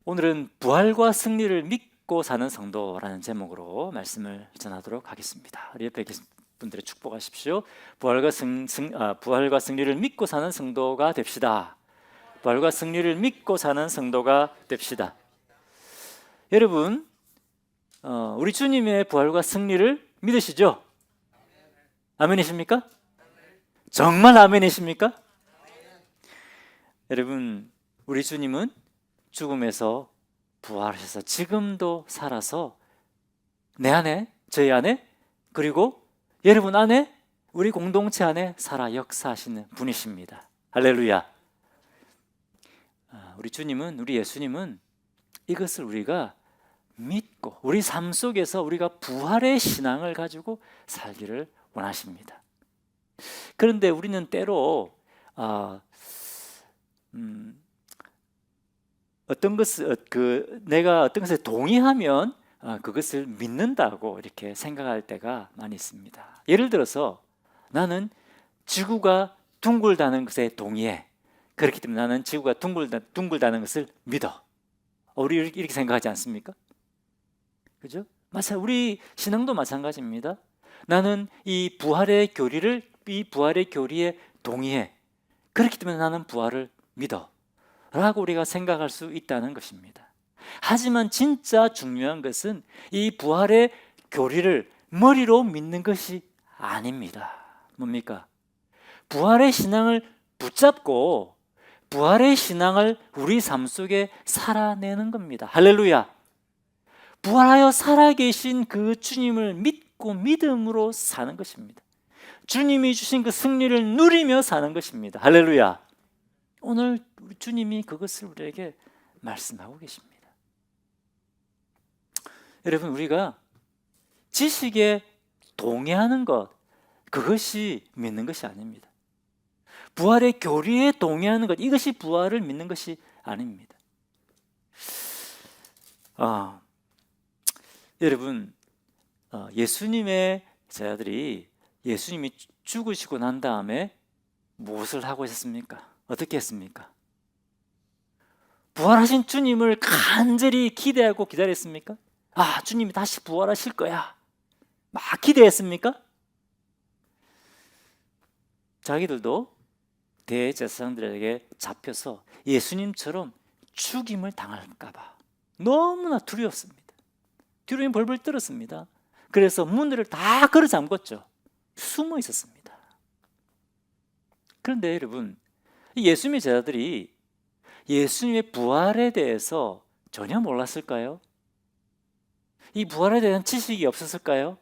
오늘은 부활과 승리를 믿고 사는 성도라는 제목으로 말씀을 전하도록 하겠습니다. 우리 옆에 계신 분들의 축복하십시오. 부활과 승리를 믿고 사는 성도가 됩시다. 부활과 승리를 믿고 사는 성도가 됩시다. 여러분, 우리 주님의 부활과 승리를 믿으시죠? 아멘이십니까? 정말 아멘이십니까? 여러분, 우리 주님은 죽음에서 부활하셔서 지금도 살아서 내 안에, 저희 안에, 그리고 여러분 안에, 우리 공동체 안에 살아 역사하시는 분이십니다. 할렐루야. 우리 주님은, 우리 예수님은 이것을 우리가 믿고 우리 삶 속에서 우리가 부활의 신앙을 가지고 살기를 원하십니다. 그런데 우리는 때로 내가 어떤 것에 동의하면 그것을 믿는다고 이렇게 생각할 때가 많이 있습니다. 예를 들어서 나는 지구가 둥글다는 것에 동의해. 그렇기 때문에 나는 지구가 둥글다는 것을 믿어. 우리 이렇게 생각하지 않습니까? 그죠? 우리 신앙도 마찬가지입니다. 나는 이 부활의 교리에 동의해. 그렇기 때문에 나는 부활을 믿어. 라고 우리가 생각할 수 있다는 것입니다. 하지만 진짜 중요한 것은 이 부활의 교리를 머리로 믿는 것이 아닙니다. 뭡니까? 부활의 신앙을 붙잡고 부활의 신앙을 우리 삶 속에 살아내는 겁니다. 할렐루야. 부활하여 살아계신 그 주님을 믿고 믿음으로 사는 것입니다. 주님이 주신 그 승리를 누리며 사는 것입니다. 할렐루야. 오늘 우리 주님이 그것을 우리에게 말씀하고 계십니다. 여러분, 우리가 지식에 동의하는 것, 그것이 믿는 것이 아닙니다. 부활의 교리에 동의하는 것, 이것이 부활을 믿는 것이 아닙니다. 여러분, 예수님의 제자들이 예수님이 죽으시고 난 다음에 무엇을 하고 있었습니까? 어떻게 했습니까? 부활하신 주님을 간절히 기대하고 기다렸습니까? 주님이 다시 부활하실 거야. 막 기대했습니까? 자기들도 대제사장들에게 잡혀서 예수님처럼 죽임을 당할까 봐 너무나 두려웠습니다. 두려움이 벌벌 떨었습니다. 그래서 문들을 다 걸어 잠궜죠. 숨어 있었습니다. 그런데 여러분, 예수님의 제자들이 예수님의 부활에 대해서 전혀 몰랐을까요? 이 부활에 대한 지식이 없었을까요?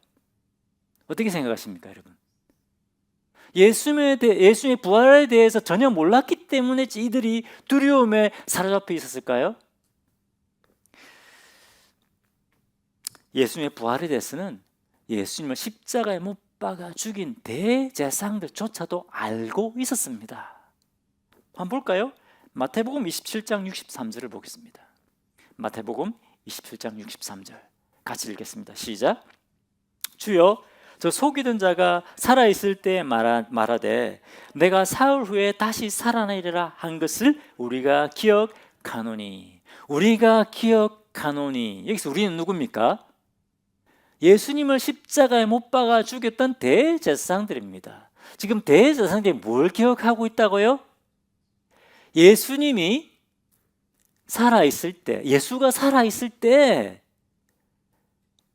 어떻게 생각하십니까, 여러분? 예수님의 부활에 대해서 전혀 몰랐기 때문에 이들이 두려움에 사로잡혀 있었을까요? 예수님의 부활에 대해서는 예수님을 십자가에 못 박아 죽인 대제사장들조차도 알고 있었습니다. 한번 볼까요? 마태복음 27장 63절을 보겠습니다. 마태복음 27장 63절 같이 읽겠습니다. 시작. 주여, 저 속이던 자가 살아있을 때 말하되 내가 사흘 후에 다시 살아나리라 한 것을 우리가 기억하노니. 여기서 우리는 누굽니까? 예수님을 십자가에 못 박아 죽였던 대제사장들입니다. 지금 대제사장들이 뭘 기억하고 있다고요? 예수가 살아있을 때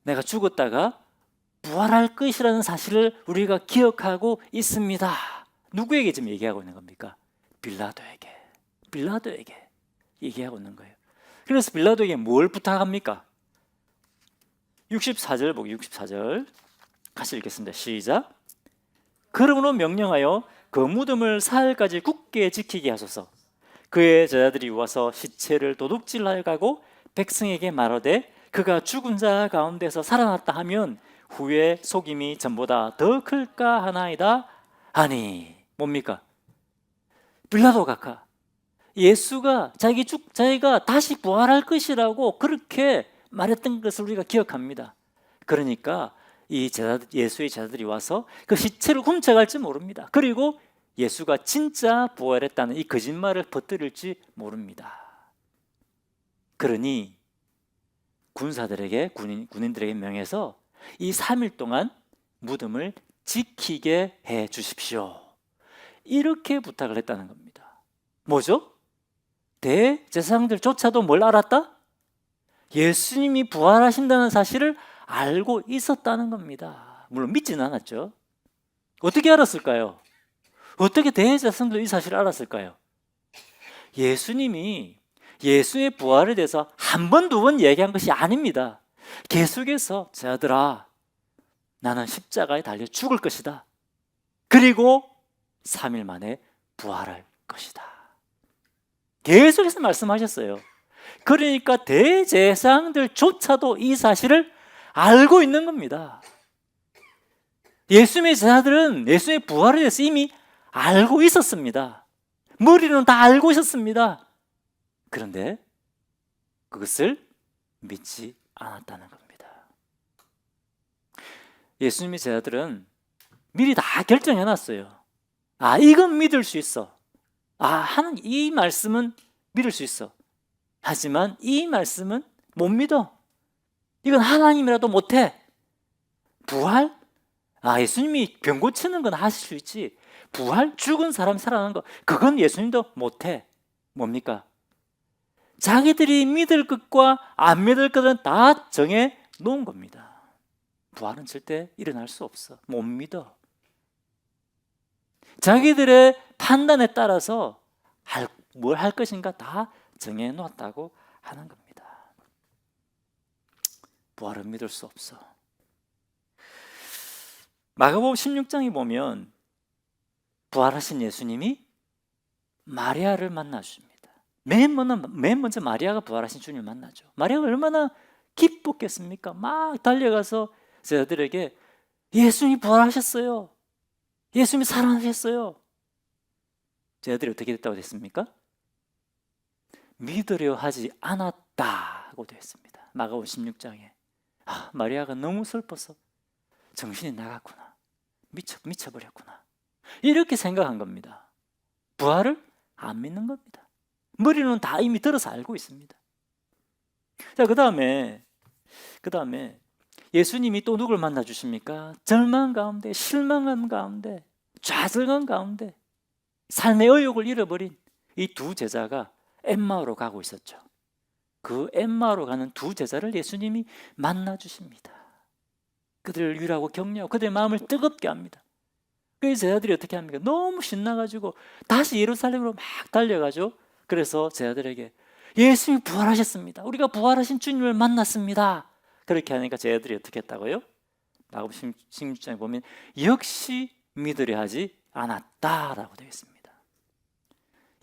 내가 죽었다가 부활할 것이라는 사실을 우리가 기억하고 있습니다. 누구에게 지금 얘기하고 있는 겁니까? 빌라도에게 얘기하고 있는 거예요. 그래서 빌라도에게 뭘 부탁합니까? 64절 같이 읽겠습니다. 시작. 그러므로 명령하여 그 무덤을 사흘까지 굳게 지키게 하소서. 그의 제자들이 와서 시체를 도둑질하여 가고 백성에게 말하되 그가 죽은 자 가운데서 살아났다 하면 후에 속임이 전보다 더 클까 하나이다 하니. 뭡니까? 빌라도가 예수가 자기가 다시 부활할 것이라고 그렇게 말했던 것을 우리가 기억합니다. 그러니까 예수의 제자들이 와서 그 시체를 훔쳐갈지 모릅니다. 그리고 예수가 진짜 부활했다는 이 거짓말을 퍼뜨릴지 모릅니다. 그러니 군인들에게 명해서 이 3일 동안 무덤을 지키게 해 주십시오. 이렇게 부탁을 했다는 겁니다. 뭐죠? 대제사장들조차도 뭘 알았다? 예수님이 부활하신다는 사실을 알고 있었다는 겁니다. 물론 믿지는 않았죠. 어떻게 알았을까요? 어떻게 대제사장들도 이 사실을 알았을까요? 예수님이 예수의 부활에 대해서 한 번, 두 번 얘기한 것이 아닙니다. 계속해서 자들아, 나는 십자가에 달려 죽을 것이다. 그리고 3일 만에 부활할 것이다. 계속해서 말씀하셨어요. 그러니까 대제사장들조차도 이 사실을 알고 있는 겁니다. 예수님의 제자들은 예수의 부활에 대해서 이미 알고 있었습니다. 머리로는 다 알고 있었습니다. 그런데 그것을 믿지 않았다는 겁니다. 예수님의 제자들은 미리 다 결정해놨어요. 이건 믿을 수 있어. 하는 이 말씀은 믿을 수 있어. 하지만 이 말씀은 못 믿어. 이건 하나님이라도 못해. 부활? 예수님이 병 고치는 건 하실 수 있지. 부활? 죽은 사람 살아나는 거, 그건 예수님도 못해. 뭡니까? 자기들이 믿을 것과 안 믿을 것은 다 정해 놓은 겁니다. 부활은 절대 일어날 수 없어. 못 믿어. 자기들의 판단에 따라서 뭘 할 것인가 다 정해 놓았다고 하는 겁니다. 부활은 믿을 수 없어. 마가복음 16장에 보면 부활하신 예수님이 마리아를 만나 주십니다. 맨 먼저 마리아가 부활하신 주님을 만나죠. 마리아가 얼마나 기뻤겠습니까? 막 달려가서 제자들에게 예수님이 부활하셨어요. 예수님이 살아나셨어요. 제자들이 어떻게 됐다고 됐습니까? 믿으려 하지 않았다고 되어 있습니다. 마가복음 16장에 마리아가 너무 슬퍼서 정신이 나갔구나. 미쳐버렸구나. 이렇게 생각한 겁니다. 부활을 안 믿는 겁니다. 머리는 다 이미 들어서 알고 있습니다. 자, 그 다음에 예수님이 또 누굴 만나 주십니까? 절망 가운데, 실망감 가운데, 좌절감 가운데 삶의 의욕을 잃어버린 이 두 제자가 엠마오로 가고 있었죠. 그 엠마오로 가는 두 제자를 예수님이 만나 주십니다. 그들을 위로하고 격려하고 그들의 마음을 뜨겁게 합니다. 그 제자들이 어떻게 합니까? 너무 신나가지고 다시 예루살렘으로 막 달려가죠. 그래서 제자들에게 예수님이 부활하셨습니다. 우리가 부활하신 주님을 만났습니다. 그렇게 하니까 제자들이 어떻게 했다고요? 마가복음 16장에 보면 역시 믿으려 하지 않았다라고 되어 있습니다.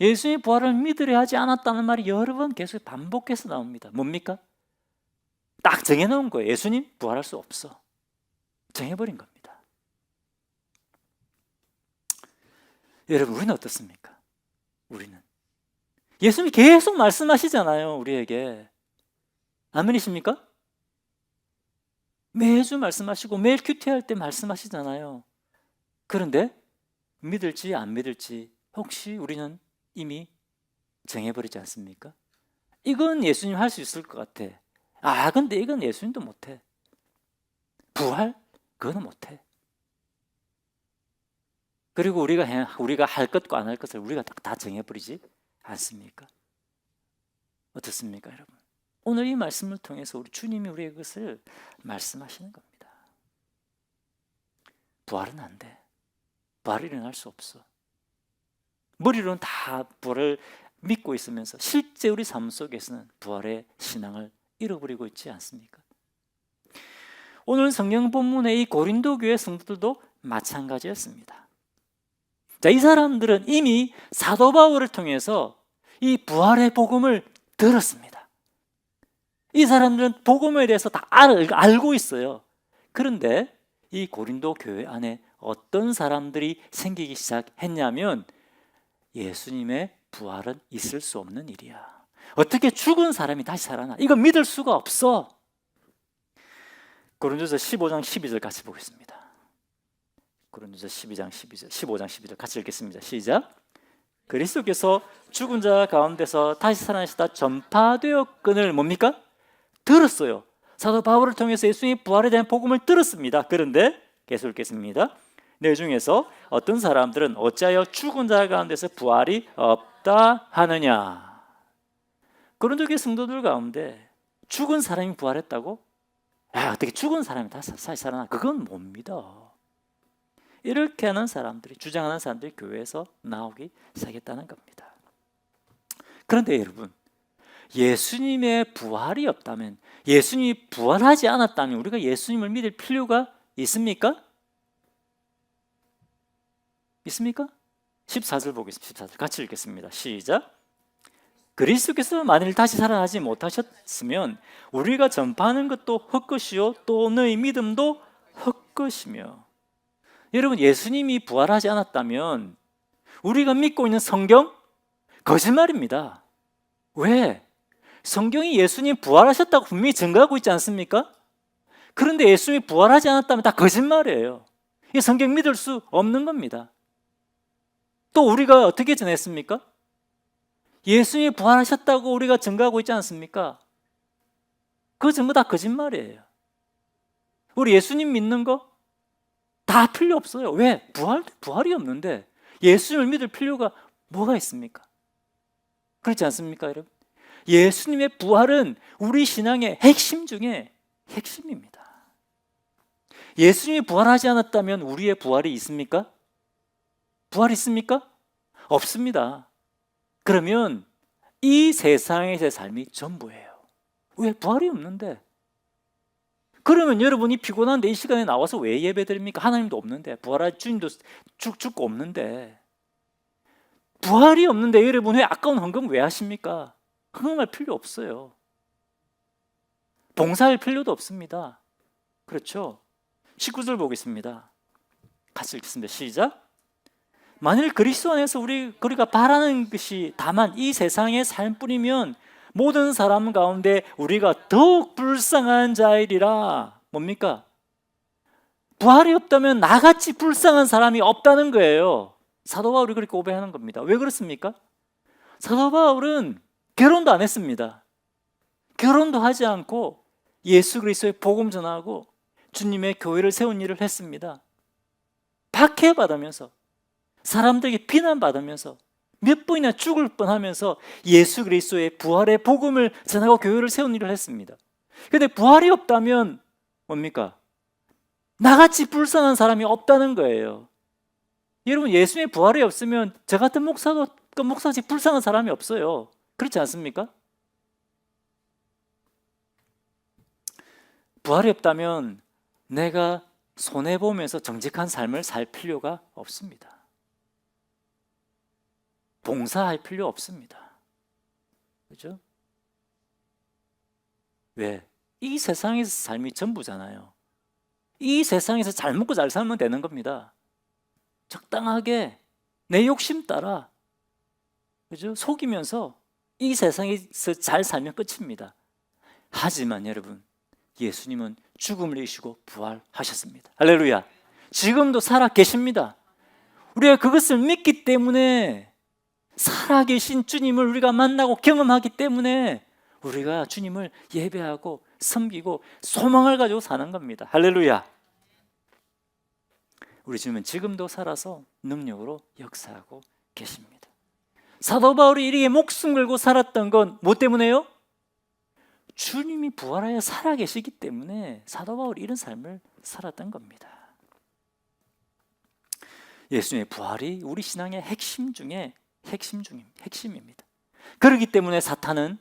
예수님의 부활을 믿으려 하지 않았다는 말이 여러 번 계속 반복해서 나옵니다. 뭡니까? 딱 정해놓은 거예요. 예수님 부활할 수 없어. 정해버린 겁니다. 여러분, 우리는 어떻습니까? 우리는 예수님이 계속 말씀하시잖아요. 우리에게. 아멘이십니까? 매주 말씀하시고 매일 큐티할 때 말씀하시잖아요. 그런데 믿을지 안 믿을지 혹시 우리는 이미 정해버리지 않습니까? 이건 예수님 할 수 있을 것 같아. 근데 이건 예수님도 못해. 부활? 그거는 못해. 그리고 우리가 할 것과 안 할 것을 우리가 다 정해버리지 않습니까? 어떻습니까, 여러분? 오늘 이 말씀을 통해서 우리 주님이 우리에게 그것을 말씀하시는 겁니다. 부활은 안 돼. 부활이 일어날 수 없어. 머리로는 다 부활을 믿고 있으면서 실제 우리 삶 속에서는 부활의 신앙을 잃어버리고 있지 않습니까? 오늘 성경 본문의 이 고린도 교회 성도들도 마찬가지였습니다. 자, 이 사람들은 이미 사도 바울을 통해서 이 부활의 복음을 들었습니다. 이 사람들은 복음에 대해서 다 알고 있어요. 그런데 이 고린도 교회 안에 어떤 사람들이 생기기 시작했냐면 예수님의 부활은 있을 수 없는 일이야. 어떻게 죽은 사람이 다시 살아나? 이거 믿을 수가 없어. 고린도서 15장 12절 같이 보겠습니다. 고린도서 15장 12절 같이 읽겠습니다. 시작. 그리스도께서 죽은 자 가운데서 다시 살아나시다 전파되었거늘 뭡니까? 들었어요. 사도 바울을 통해서 예수님의 부활에 대한 복음을 들었습니다. 그런데 계속 읽겠습니다. 내 중에서 어떤 사람들은 어찌하여 죽은 자 가운데서 부활이 없다 하느냐. 고린도교회 성도들 가운데 죽은 사람이 부활했다고? 야, 어떻게 죽은 사람이 다시 살아나? 그건 못 믿어. 이렇게 하는 사람들이, 주장하는 사람들이 교회에서 나오기 시작했다는 겁니다. 그런데 여러분, 예수님의 부활이 없다면, 예수님이 부활하지 않았다면 우리가 예수님을 믿을 필요가 있습니까? 있습니까? 14절 보겠습니다. 14절 같이 읽겠습니다. 시작. 그리스도께서 만일 다시 살아나지 못하셨으면 우리가 전파하는 것도 헛것이요 또 너희 믿음도 헛것이며. 여러분, 예수님이 부활하지 않았다면 우리가 믿고 있는 성경 거짓말입니다. 왜? 성경이 예수님 부활하셨다고 분명히 증거하고 있지 않습니까? 그런데 예수님이 부활하지 않았다면 다 거짓말이에요. 이 성경 믿을 수 없는 겁니다. 또 우리가 어떻게 전했습니까? 예수님이 부활하셨다고 우리가 증거하고 있지 않습니까? 그 증거 다 거짓말이에요. 우리 예수님 믿는 거 다 필요 없어요. 왜? 부활이 없는데 예수님을 믿을 필요가 뭐가 있습니까? 그렇지 않습니까, 여러분? 예수님의 부활은 우리 신앙의 핵심 중에 핵심입니다. 예수님이 부활하지 않았다면 우리의 부활이 있습니까? 부활이 있습니까? 없습니다. 그러면 이 세상에서의 삶이 전부예요. 왜? 부활이 없는데. 그러면 여러분이 피곤한데 이 시간에 나와서 왜 예배 드립니까? 하나님도 없는데, 부활할 주님도 죽고 없는데. 부활이 없는데 여러분 왜 아까운 헌금 왜 하십니까? 헌금할 필요 없어요. 봉사할 필요도 없습니다. 그렇죠? 19절 보겠습니다. 같이 읽겠습니다. 시작. 만일 그리스도 안에서 우리가 바라는 것이 다만 이 세상의 삶뿐이면 모든 사람 가운데 우리가 더욱 불쌍한 자이리라. 뭡니까? 부활이 없다면 나같이 불쌍한 사람이 없다는 거예요. 사도 바울이 그렇게 고백하는 겁니다. 왜 그렇습니까? 사도 바울은 결혼도 안 했습니다. 결혼도 하지 않고 예수 그리스도의 복음 전하고 주님의 교회를 세운 일을 했습니다. 박해받으면서, 사람들에게 비난받으면서, 몇 번이나 죽을 뻔하면서 예수 그리스도의 부활의 복음을 전하고 교회를 세운 일을 했습니다. 그런데 부활이 없다면 뭡니까? 나같이 불쌍한 사람이 없다는 거예요. 여러분, 예수님의 부활이 없으면 저 같은 목사지 불쌍한 사람이 없어요. 그렇지 않습니까? 부활이 없다면 내가 손해보면서 정직한 삶을 살 필요가 없습니다. 봉사할 필요 없습니다. 그렇죠? 왜? 이 세상에서 삶이 전부잖아요. 이 세상에서 잘 먹고 잘 살면 되는 겁니다. 적당하게 내 욕심 따라, 그죠? 속이면서 이 세상에서 잘 살면 끝입니다. 하지만 여러분, 예수님은 죽음을 이기시고 부활하셨습니다. 할렐루야. 지금도 살아 계십니다. 우리가 그것을 믿기 때문에, 살아계신 주님을 우리가 만나고 경험하기 때문에 우리가 주님을 예배하고 섬기고 소망을 가지고 사는 겁니다. 할렐루야. 우리 주님은 지금도 살아서 능력으로 역사하고 계십니다. 사도 바울이 이렇게 목숨 걸고 살았던 건 뭐 때문에요? 주님이 부활하여 살아계시기 때문에 사도 바울이 이런 삶을 살았던 겁니다. 예수님의 부활이 우리 신앙의 핵심 중에 핵심입니다. 그렇기 때문에 사탄은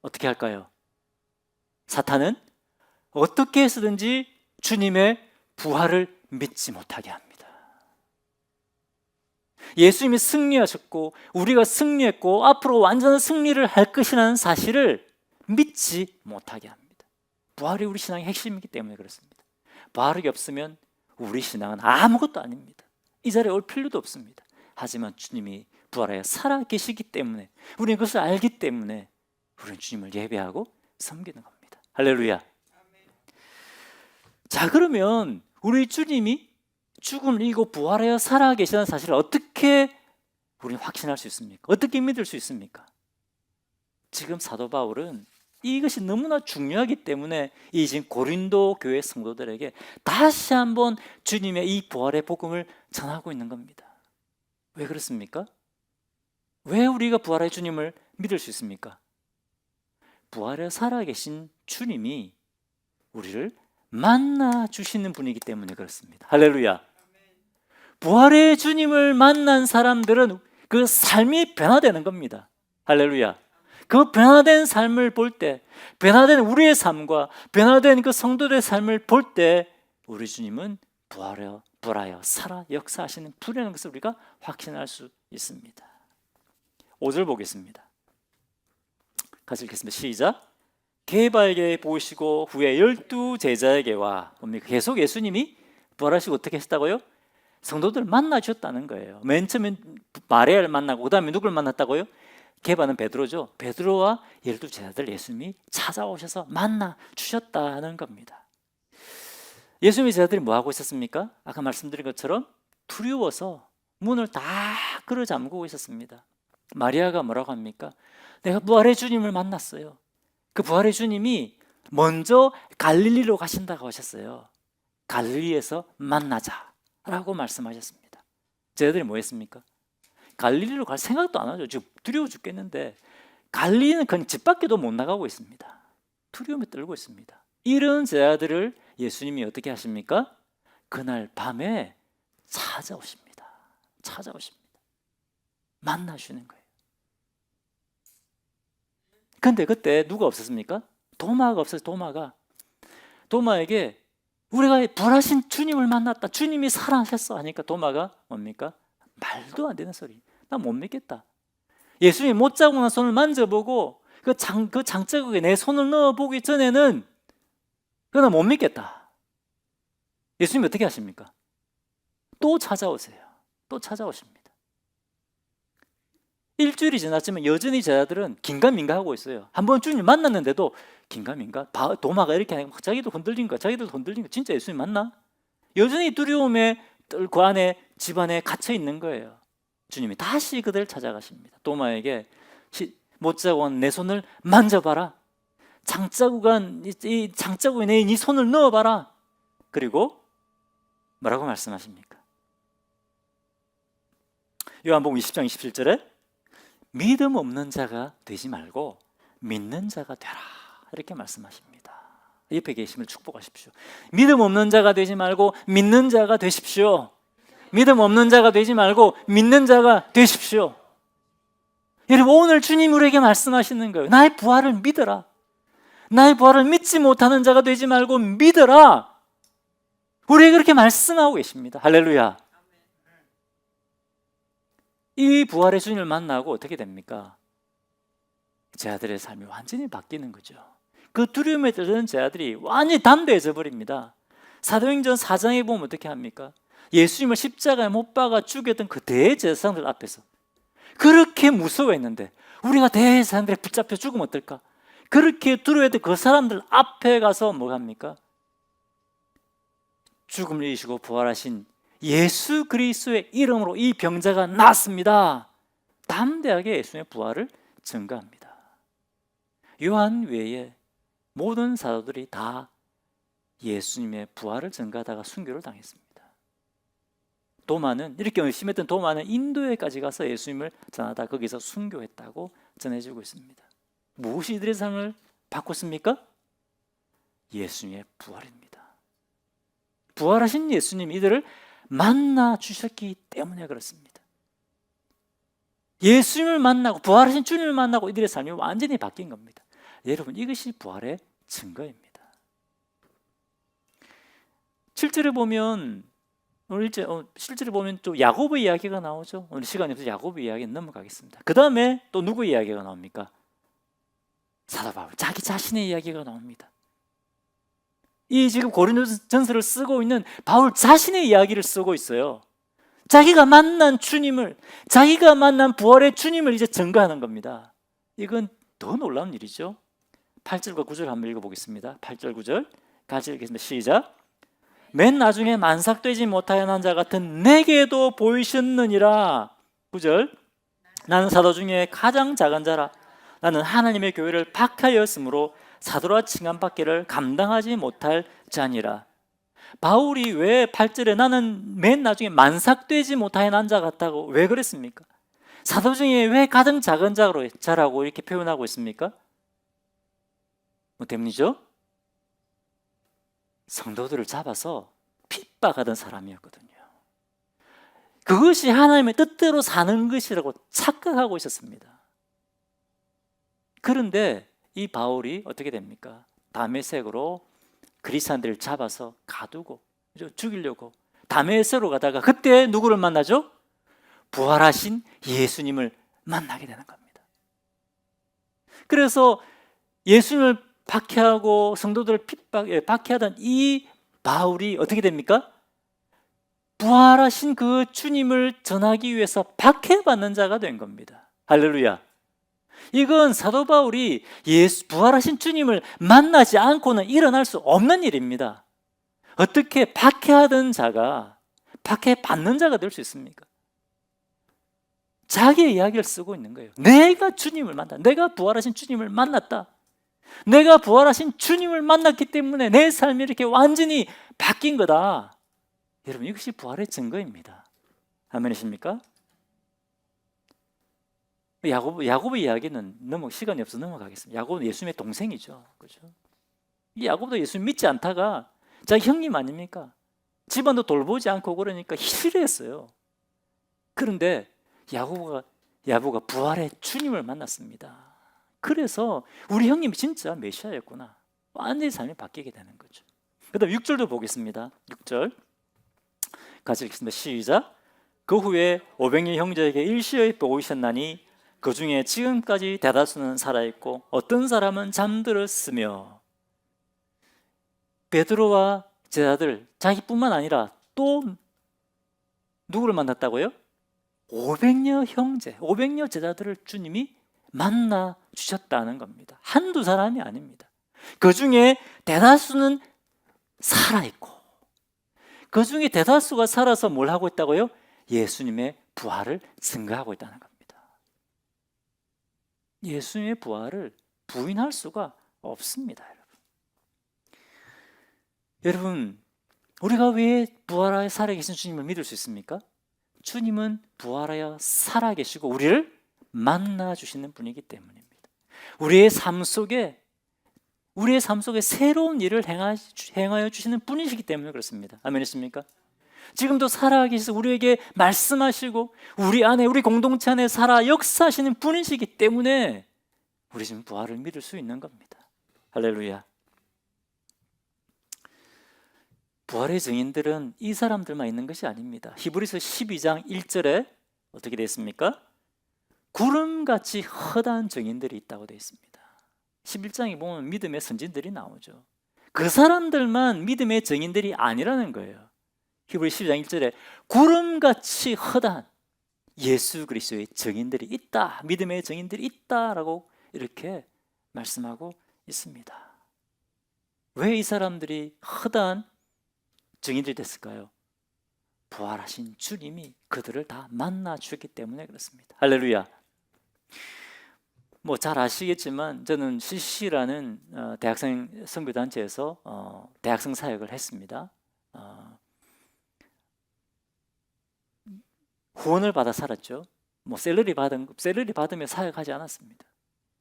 어떻게 할까요? 사탄은 어떻게 해서든지 주님의 부활을 믿지 못하게 합니다. 예수님이 승리하셨고 우리가 승리했고 앞으로 완전한 승리를 할 것이라는 사실을 믿지 못하게 합니다. 부활이 우리 신앙의 핵심이기 때문에 그렇습니다. 부활이 없으면 우리 신앙은 아무것도 아닙니다. 이 자리에 올 필요도 없습니다. 하지만 주님이 부활하여 살아계시기 때문에, 우리는 그것을 알기 때문에 우리는 주님을 예배하고 섬기는 겁니다. 할렐루야. 자, 그러면 우리 주님이 죽음을 이기고 부활하여 살아계시다는 사실을 어떻게 우리는 확신할 수 있습니까? 어떻게 믿을 수 있습니까? 지금 사도 바울은 이것이 너무나 중요하기 때문에 이 지금 고린도 교회 성도들에게 다시 한번 주님의 이 부활의 복음을 전하고 있는 겁니다. 왜 그렇습니까? 왜 우리가 부활의 주님을 믿을 수 있습니까? 부활에 살아계신 주님이 우리를 만나 주시는 분이기 때문에 그렇습니다. 할렐루야. 부활의 주님을 만난 사람들은 그 삶이 변화되는 겁니다. 할렐루야. 그 변화된 삶을 볼 때, 변화된 우리의 삶과 변화된 그 성도들의 삶을 볼 때 우리 주님은 부활하여 살아 역사하시는 분이라는 것을 우리가 확신할 수 있습니다. 5절 보겠습니다. 같이 읽겠습니다. 시작. 게바에게 보이시고 후에 12제자에게와 계속 예수님이 부활하시고 어떻게 했다고요? 성도들을 만나 주셨다는 거예요. 맨 처음에 마리아를 만나고 그 다음에 누굴 만났다고요? 게바는 베드로죠. 베드로와 12제자들 예수님이 찾아오셔서 만나 주셨다는 겁니다. 예수님의 제자들이 뭐 하고 있었습니까? 아까 말씀드린 것처럼 두려워서 문을 다 걸어 잠그고 있었습니다. 마리아가 뭐라고 합니까? 내가 부활의 주님을 만났어요. 그 부활의 주님이 먼저 갈릴리로 가신다고 하셨어요. 갈릴리에서 만나자라고 말씀하셨습니다. 제자들이 뭐 했습니까? 갈릴리로 갈 생각도 안 하죠. 지금 두려워 죽겠는데 갈릴리는 그냥 집 밖에도 못 나가고 있습니다. 두려움에 떨고 있습니다. 이런 제자들을 예수님이 어떻게 하십니까? 그날 밤에 찾아오십니다. 만나주시는 거예요. 근데 그때 누가 없었습니까? 도마가 없어서 도마에게 우리가 부활하신 주님을 만났다. 주님이 살아나셨어 하니까 도마가 뭡니까? 말도 안 되는 소리. 나 못 믿겠다. 예수님이 못자국난 손을 만져보고 그 장자국에 내 손을 넣어보기 전에는 그건 못 믿겠다. 예수님이 어떻게 하십니까? 또 찾아오세요. 또 찾아오십니다. 일주일이 지났지만 여전히 제자들은 긴가민가하고 있어요. 한번 주님 만났는데도 긴가민가. 도마가 이렇게 하니까 자기도 흔들린 거야. 진짜 예수님 맞나? 여전히 두려움에 그 안에 집안에 갇혀 있는 거예요. 주님이 다시 그들을 찾아가십니다. 도마에게 못자국한 내 손을 만져봐라. 이 장자국에 네 손을 넣어봐라. 그리고 뭐라고 말씀하십니까? 요한복음 20장 27절에 믿음 없는 자가 되지 말고 믿는 자가 되라 이렇게 말씀하십니다. 옆에 계심을 축복하십시오. 믿음 없는 자가 되지 말고 믿는 자가 되십시오. 믿음 없는 자가 되지 말고 믿는 자가 되십시오. 여러분 오늘 주님 우리에게 말씀하시는 거예요. 나의 부활을 믿어라. 나의 부활을 믿지 못하는 자가 되지 말고 믿어라. 우리에게 그렇게 말씀하고 계십니다. 할렐루야. 이 부활의 주님을 만나고 어떻게 됩니까? 제 아들의 삶이 완전히 바뀌는 거죠. 그 두려움에 떨던 제 아들이 완전히 담대해져 버립니다. 사도행전 4장에 보면 어떻게 합니까? 예수님을 십자가에 못 박아 죽였던 그 대제사장들 앞에서 그렇게 무서워했는데 우리가 대제사장들에 붙잡혀 죽으면 어떨까? 그렇게 두려워했던 그 사람들 앞에 가서 뭐 합니까? 죽음을 이기시고 부활하신 예수 그리스도의 이름으로 이 병자가 낫습니다. 담대하게 예수님의 부활을 증거합니다. 요한 외에 모든 사도들이 다 예수님의 부활을 증거하다가 순교를 당했습니다. 도마는 이렇게 열심히 했던 도마는 인도에까지 가서 예수님을 전하다 거기서 순교했다고 전해지고 있습니다. 무엇이 이들의 삶을 바꿨습니까? 예수님의 부활입니다. 부활하신 예수님 이들을 만나 주셨기 때문에 그렇습니다. 예수님을 만나고 부활하신 주님을 만나고 이들의 삶이 완전히 바뀐 겁니다. 여러분 이것이 부활의 증거입니다. 7절에 보면 실제로 보면 또 야고보의 이야기가 나오죠. 오늘 시간이 없어서 야고보의 이야기는 넘어가겠습니다. 그 다음에 또 누구의 이야기가 나옵니까? 사도 바울 자기 자신의 이야기가 나옵니다. 이 지금 고린도전서를 쓰고 있는 바울 자신의 이야기를 쓰고 있어요. 자기가 만난 주님을, 자기가 만난 부활의 주님을 이제 증거하는 겁니다. 이건 더 놀라운 일이죠. 8절과 9절 한번 읽어보겠습니다. 8절 9절 같이 읽겠습니다. 시작. 맨 나중에 만삭되지 못하여 난 자 같은 내게도 보이셨느니라. 9절 나는 사도 중에 가장 작은 자라. 나는 하나님의 교회를 박하였으므로 사도라 칭함받기를 감당하지 못할 자니라. 바울이 왜 8절에 나는 맨 나중에 만삭되지 못하여 난 자 같다고 왜 그랬습니까? 사도 중에 왜 가장 작은 자라고 이렇게 표현하고 있습니까? 뭐 때문이죠? 성도들을 잡아서 핍박하던 사람이었거든요. 그것이 하나님의 뜻대로 사는 것이라고 착각하고 있었습니다. 그런데 이 바울이 어떻게 됩니까? 다메섹으로 그리스도인들을 잡아서 가두고 죽이려고 다메섹으로 가다가 그때 누구를 만나죠? 부활하신 예수님을 만나게 되는 겁니다. 그래서 예수님을 박해하고 성도들을 박해하던 이 바울이 어떻게 됩니까? 부활하신 그 주님을 전하기 위해서 박해받는 자가 된 겁니다. 할렐루야. 이건 사도 바울이 부활하신 주님을 만나지 않고는 일어날 수 없는 일입니다. 어떻게 박해하던 자가 박해받는 자가 될 수 있습니까? 자기의 이야기를 쓰고 있는 거예요. 내가 주님을 만났다. 내가 부활하신 주님을 만났다. 내가 부활하신 주님을 만났기 때문에 내 삶이 이렇게 완전히 바뀐 거다. 여러분, 이것이 부활의 증거입니다. 아멘이십니까? 야곱의 이야기는 시간이 없어서 넘어가겠습니다. 야곱은 예수님의 동생이죠. 그렇죠? 이 야곱도 예수님 믿지 않다가 자기 형님 아닙니까? 집안도 돌보지 않고 그러니까 싫어했어요. 그런데 야곱가 부활의 주님을 만났습니다. 그래서 우리 형님이 진짜 메시아였구나. 완전히 삶이 바뀌게 되는 거죠. 그다음 6절도 보겠습니다. 6절 같이 읽겠습니다. 시작. 그 후에 500년 형제에게 일시에 보이셨나니 그 중에 지금까지 대다수는 살아있고 어떤 사람은 잠들었으며. 베드로와 제자들 자기뿐만 아니라 또 누구를 만났다고요? 500여 형제, 500여 제자들을 주님이 만나 주셨다는 겁니다. 한두 사람이 아닙니다. 그 중에 대다수는 살아있고, 그 중에 대다수가 살아서 뭘 하고 있다고요? 예수님의 부활을 증거하고 있다는 겁니다. 예수님의 부활을 부인할 수가 없습니다. 여러분, 우리가 왜 부활하여 살아계신 주님을 믿을 수 있습니까? 주님은 부활하여 살아계시고 우리를 만나주시는 분이기 때문입니다. 우리의 삶 속에 새로운 일을 행하여 주시는 분이시기 때문에 그렇습니다. 아멘이십니까? 지금도 살아계셔서 우리에게 말씀하시고 우리 안에, 우리 공동체 안에 살아 역사하시는 분이시기 때문에 우리 지금 부활을 믿을 수 있는 겁니다. 할렐루야. 부활의 증인들은 이 사람들만 있는 것이 아닙니다. 히브리서 12장 1절에 어떻게 되어 있습니까? 구름같이 허다한 증인들이 있다고 되어 있습니다. 11장에 보면 믿음의 선진들이 나오죠. 그 사람들만 믿음의 증인들이 아니라는 거예요. 히브리 12장 1절에 구름같이 허다한 예수 그리스도의 증인들이 있다, 믿음의 증인들이 있다라고 이렇게 말씀하고 있습니다. 왜 이 사람들이 허다한 증인들이 됐을까요? 부활하신 주님이 그들을 다 만나 주셨기 때문에 그렇습니다. 할렐루야. 뭐 잘 아시겠지만 저는 CC라는 대학생 선교단체에서 대학생 사역을 했습니다. 후원을 받아 살았죠. 뭐 셀러리 받으며 사역하지 않았습니다.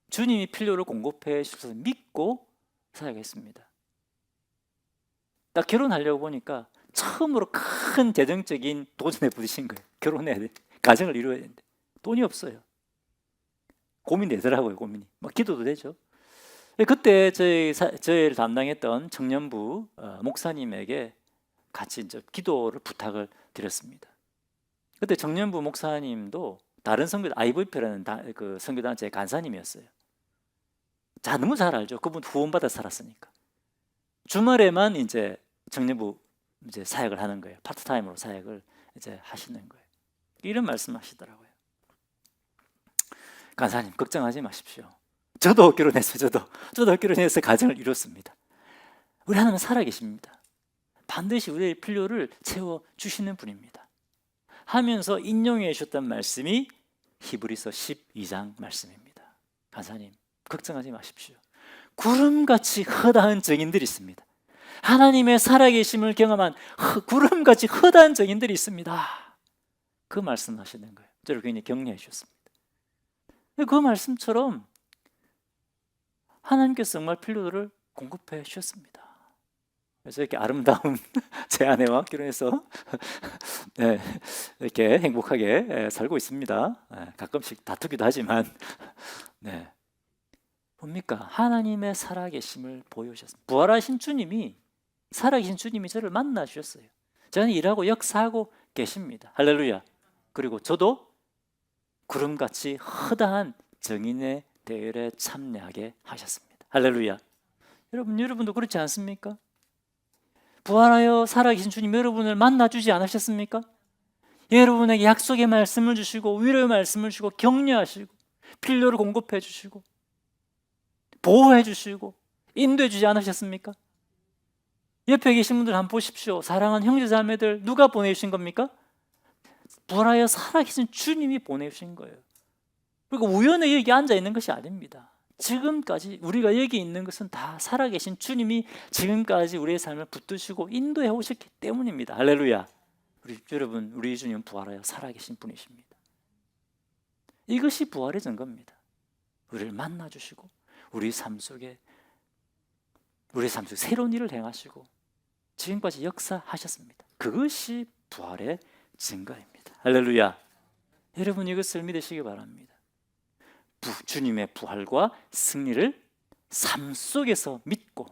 주님이 필요를 공급해 주셔서 믿고 사역했습니다. 딱 결혼하려고 보니까 처음으로 큰 재정적인 도전에 부딪힌 거예요. 결혼해야 돼. 가정을 이루어야 되는데 돈이 없어요. 고민되더라고요. 고민이. 뭐 기도도 되죠. 그때 저희를 담당했던 청년부 목사님에게 같이 이제 기도를 부탁을 드렸습니다. 그때 청년부 목사님도 다른 IVP라는 그 선교단체의 간사님이었어요. 너무 잘 알죠. 그분 후원받아 살았으니까. 주말에만 이제 청년부 이제 사역을 하는 거예요. 파트타임으로 사역을 이제 하시는 거예요. 이런 말씀하시더라고요. 간사님, 걱정하지 마십시오. 저도 결혼했어요. 저도 결혼해서 가정을 이뤘습니다. 우리 하나님은 살아계십니다. 반드시 우리의 필요를 채워주시는 분입니다. 하면서 인용해 주셨던 말씀이 히브리서 12장 말씀입니다. 간사님, 걱정하지 마십시오. 구름같이 허다한 증인들이 있습니다. 하나님의 살아계심을 경험한 구름같이 허다한 증인들이 있습니다. 그 말씀하시는 거예요. 저를 굉장히 격려해 주셨습니다. 그 말씀처럼 하나님께서 정말 필요들을 공급해 주셨습니다. 그래서 이렇게 아름다운 제 아내와 결혼해서 네, 이렇게 행복하게 살고 있습니다. 가끔씩 다투기도 하지만 네. 뭡니까? 하나님의 살아계심을 보여주셨습니다. 부활하신 주님이, 살아계신 주님이 저를 만나 주셨어요. 저는 일하고 역사하고 계십니다. 할렐루야. 그리고 저도 구름같이 허다한 정인의 대열에 참여하게 하셨습니다. 할렐루야. 여러분도 그렇지 않습니까? 부활하여 살아계신 주님 여러분을 만나주지 않으셨습니까? 여러분에게 약속의 말씀을 주시고 위로의 말씀을 주시고 격려하시고 필요를 공급해 주시고 보호해 주시고 인도해 주지 않으셨습니까? 옆에 계신 분들 한번 보십시오. 사랑하는 형제자매들, 누가 보내주신 겁니까? 부활하여 살아계신 주님이 보내주신 거예요. 그리고 우연히 여기 앉아 있는 것이 아닙니다. 지금까지 우리가 여기 있는 것은 다 살아계신 주님이 지금까지 우리의 삶을 붙드시고 인도해 오셨기 때문입니다. 할렐루야. 여러분, 우리 주님은 부활하여 살아계신 분이십니다. 이것이 부활의 증거입니다. 우리를 만나주시고 우리 삶 속에 새로운 일을 행하시고 지금까지 역사하셨습니다. 그것이 부활의 증거입니다. 할렐루야. 여러분, 이것을 믿으시기 바랍니다. 주님의 부활과 승리를 삶 속에서 믿고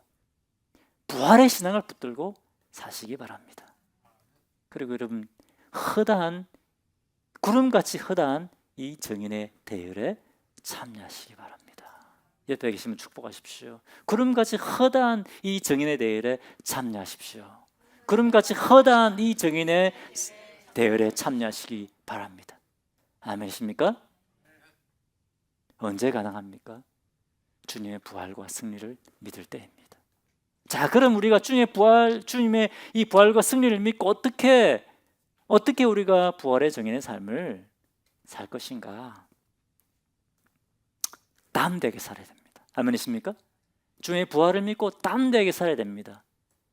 부활의 신앙을 붙들고 사시기 바랍니다. 그리고 여러분, 구름같이 허다한 이 정인의 대열에 참여하시기 바랍니다. 옆에 계시면 축복하십시오. 구름같이 허다한 이 정인의 대열에 참여하십시오. 구름같이 허다한 이 정인의 대열에 참여하시기 바랍니다. 아멘이십니까? 언제 가능합니까? 주님의 부활과 승리를 믿을 때입니다. 자, 그럼 우리가 주님의 이 부활과 승리를 믿고 어떻게 우리가 부활의 정인의 삶을 살 것인가? 담대하게 살아야 됩니다. 아멘이십니까? 주님의 부활을 믿고 담대하게 살아야 됩니다.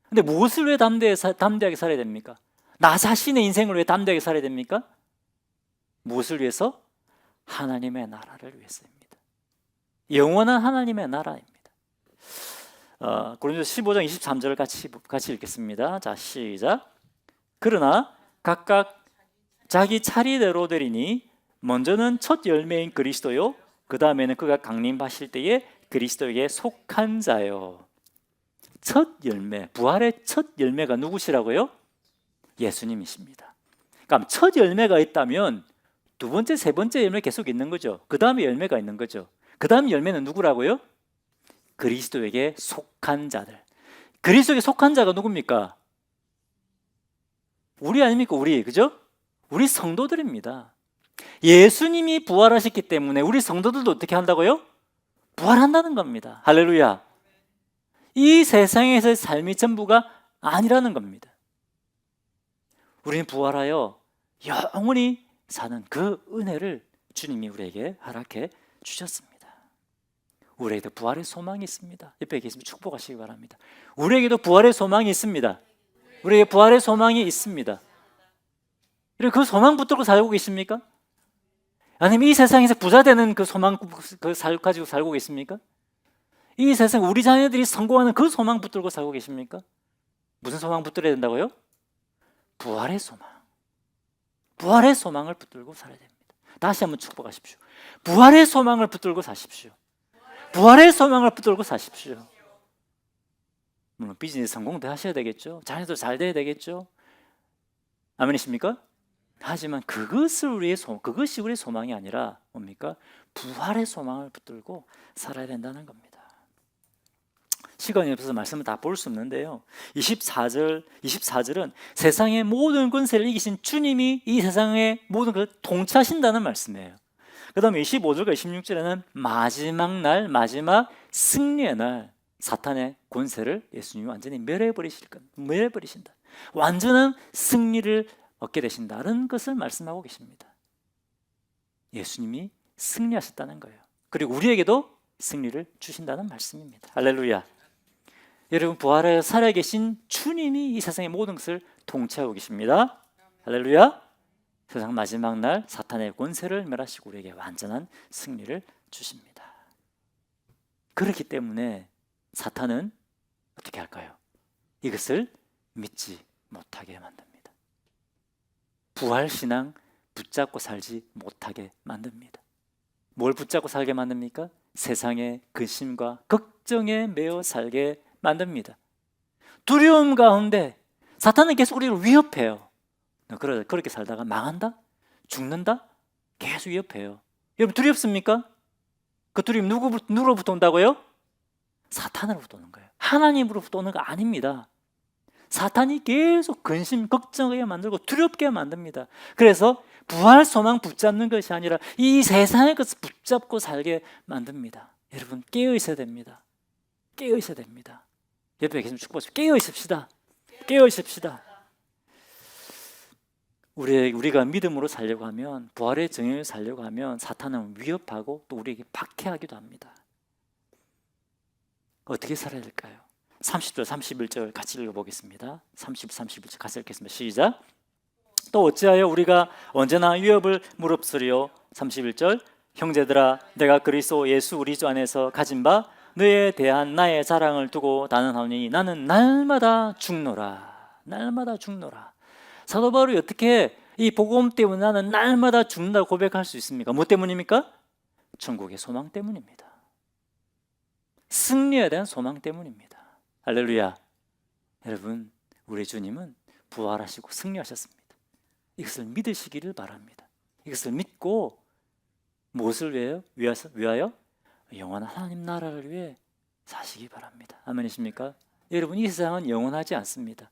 근데 무엇을 왜 담대하게 살아야 됩니까? 나 자신의 인생을 왜 담대하게 살아야 됩니까? 무엇을 위해서? 하나님의 나라를 위해서입니다. 영원한 하나님의 나라입니다. 고린도서 15장 23절을 같이 읽겠습니다. 자, 시작. 그러나 각각 자기 차례대로 되리니 먼저는 첫 열매인 그리스도요, 그 다음에는 그가 강림하실 때에 그리스도에게 속한 자요. 첫 열매, 부활의 첫 열매가 누구시라고요? 예수님이십니다. 그러니까 첫 열매가 있다면 두 번째, 세 번째 열매 계속 있는 거죠. 그 다음에 열매가 있는 거죠. 그 다음 열매는 누구라고요? 그리스도에게 속한 자들. 그리스도에게 속한 자가 누굽니까? 우리 아닙니까? 그죠? 우리 성도들입니다. 예수님이 부활하셨기 때문에 우리 성도들도 어떻게 한다고요? 부활한다는 겁니다. 할렐루야. 이 세상에서의 삶이 전부가 아니라는 겁니다. 우리는 부활하여 영원히 사는 그 은혜를 주님이 우리에게 허락해 주셨습니다. 우리에게도 부활의 소망이 있습니다. 옆에 계시면 축복하시기 바랍니다. 우리에게도 부활의 소망이 있습니다. 우리에게 부활의 소망이 있습니다. 그리고 그 소망 붙들고 살고 계십니까? 아니면 이 세상에서 부자 되는 그 소망 가지고 살고 계십니까? 이 세상 우리 자녀들이 성공하는 그 소망 붙들고 살고 계십니까? 무슨 소망 붙들어야 된다고요? 부활의 소망. 부활의 소망을 붙들고 살아야 됩니다. 다시 한번 축복하십시오. 부활의 소망을 붙들고 사십시오. 부활의 소망을 붙들고 사십시오. 물론 비즈니스 성공도 하셔야 되겠죠. 자녀도 잘 돼야 되겠죠. 아멘이십니까? 하지만 그것이 우리의 소망이 아니라 뭡니까? 부활의 소망을 붙들고 살아야 된다는 겁니다. 시간이 없어서 말씀을 다 볼 수 없는데요. 24절은 세상의 모든 권세를 이기신 주님이 이 세상의 모든 것을 통치하신다는 말씀이에요. 그 다음에 25절과 26절에는 마지막 날, 마지막 승리의 날 사탄의 권세를 예수님이 완전히 멸해버리신다. 완전한 승리를 얻게 되신다는 것을 말씀하고 계십니다. 예수님이 승리하셨다는 거예요. 그리고 우리에게도 승리를 주신다는 말씀입니다. 할렐루야. 여러분, 부활하여 살아계신 주님이 이 세상의 모든 것을 통치하고 계십니다. 할렐루야. 세상 마지막 날 사탄의 권세를 멸하시고 우리에게 완전한 승리를 주십니다. 그렇기 때문에 사탄은 어떻게 할까요? 이것을 믿지 못하게 만듭니다. 부활신앙 붙잡고 살지 못하게 만듭니다. 뭘 붙잡고 살게 만듭니까? 세상의 근심과 걱정에 매여 살게 만듭니다. 두려움 가운데 사탄은 계속 우리를 위협해요. 너 그렇게 살다가 망한다? 죽는다? 계속 위협해요. 여러분, 두렵습니까? 그 두려움 누구로부터 온다고요? 사탄으로부터 오는 거예요. 하나님으로부터 오는 거 아닙니다. 사탄이 계속 근심, 걱정하게 만들고 두렵게 만듭니다. 그래서 부활 소망 붙잡는 것이 아니라 이 세상의 것을 붙잡고 살게 만듭니다. 여러분, 깨어 있어야 됩니다. 깨어 있어야 됩니다. 옆에 계시면 축복하십시오. 깨어 있읍시다. 깨어 있읍시다. 우리가 믿음으로 살려고 하면, 부활의 정의를 살려고 하면 사탄은 위협하고 또 우리에게 박해하기도 합니다. 어떻게 살아야 될까요? 30절, 31절 같이 읽어보겠습니다. 30, 31절 같이 읽겠습니다. 시작. 또 어찌하여 우리가 언제나 위협을 무릅쓰리요? 31절. 형제들아, 내가 그리스도 예수 우리 주 안에서 가진 바 너에 대한 나의 자랑을 두고 단언하오니 나는 날마다 죽노라. 날마다 죽노라. 사도 바울이 어떻게 이 복음 때문에 나는 날마다 죽는다고 고백할 수 있습니까? 뭐 때문입니까? 천국의 소망 때문입니다. 승리에 대한 소망 때문입니다. 할렐루야. 여러분, 우리 주님은 부활하시고 승리하셨습니다. 이것을 믿으시기를 바랍니다. 이것을 믿고 무엇을 위하여? 영원한 하나님 나라를 위해 사시기 바랍니다. 아멘이십니까? 여러분, 이 세상은 영원하지 않습니다.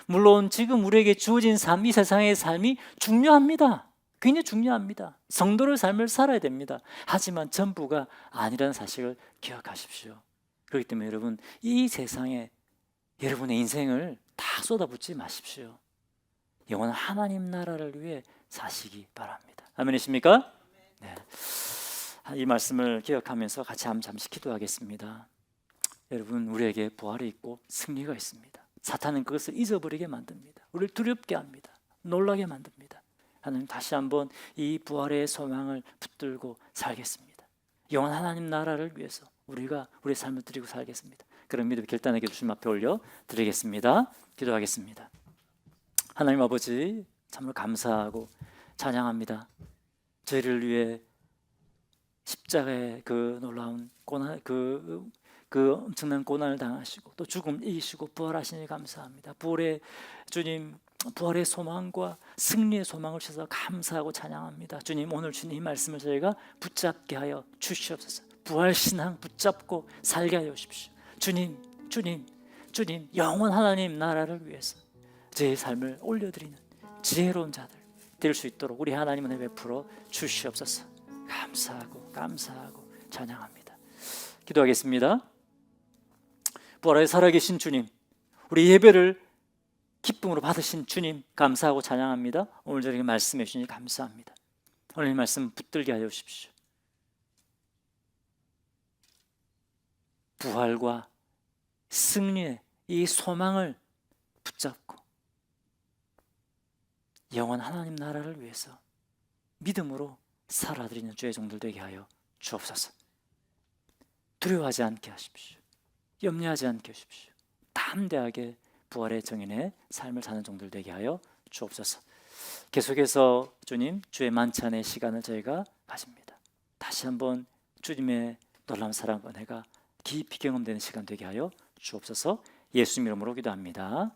물론 지금 우리에게 주어진 삶, 이 세상의 삶이 중요합니다. 굉장히 중요합니다. 성도의 삶을 살아야 됩니다. 하지만 전부가 아니라는 사실을 기억하십시오. 그렇기 때문에 여러분, 이 세상에 여러분의 인생을 다 쏟아붓지 마십시오. 영원한 하나님 나라를 위해 사시기 바랍니다. 아멘이십니까? 네. 이 말씀을 기억하면서 같이 잠시 기도하겠습니다. 여러분, 우리에게 부활이 있고 승리가 있습니다. 사탄은 그것을 잊어버리게 만듭니다. 우리를 두렵게 합니다. 놀라게 만듭니다. 하나님, 다시 한번 이 부활의 소망을 붙들고 살겠습니다. 영원한 하나님 나라를 위해서 우리가 우리의 삶을 드리고 살겠습니다. 그런 믿음 결단하게 주님 앞에 올려 드리겠습니다. 기도하겠습니다. 하나님 아버지, 참으로 감사하고 찬양합니다. 저희를 위해 십자가의 그 놀라운 고난, 그 엄청난 고난을 당하시고 또 죽음 이기시고 부활하시니 감사합니다. 부활의 주님, 부활의 소망과 승리의 소망을 주셔서 감사하고 찬양합니다. 주님, 오늘 주님 이 말씀을 저희가 붙잡게 하여 주시옵소서. 부활 신앙 붙잡고 살게 하여 주십시오. 주님, 영원 하나님 나라를 위해서 제 삶을 올려드리는 지혜로운 자들 될 수 있도록 우리 하나님 은혜 베풀어 주시옵소서. 감사하고 찬양합니다. 기도하겠습니다. 부활하여 살아계신 주님, 우리 예배를 기쁨으로 받으신 주님 감사하고 찬양합니다. 오늘 저에게 말씀해 주시니 감사합니다. 오늘 이 말씀 붙들게 하여 주십시오. 부활과 승리의 이 소망을 붙잡고 영원 하나님 나라를 위해서 믿음으로 살아드리는 주의 종들 되게 하여 주옵소서. 두려워하지 않게 하십시오. 염려하지 않게 하십시오. 담대하게 부활의 정인의 삶을 사는 종들 되게 하여 주옵소서. 계속해서 주님, 주의 만찬의 시간을 저희가 가집니다. 다시 한번 주님의 놀라운 사랑 은혜가 깊이 경험되는 시간 되게 하여 주옵소서. 예수님 이름으로 기도합니다.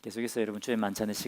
계속해서 여러분 주의 만찬의 시간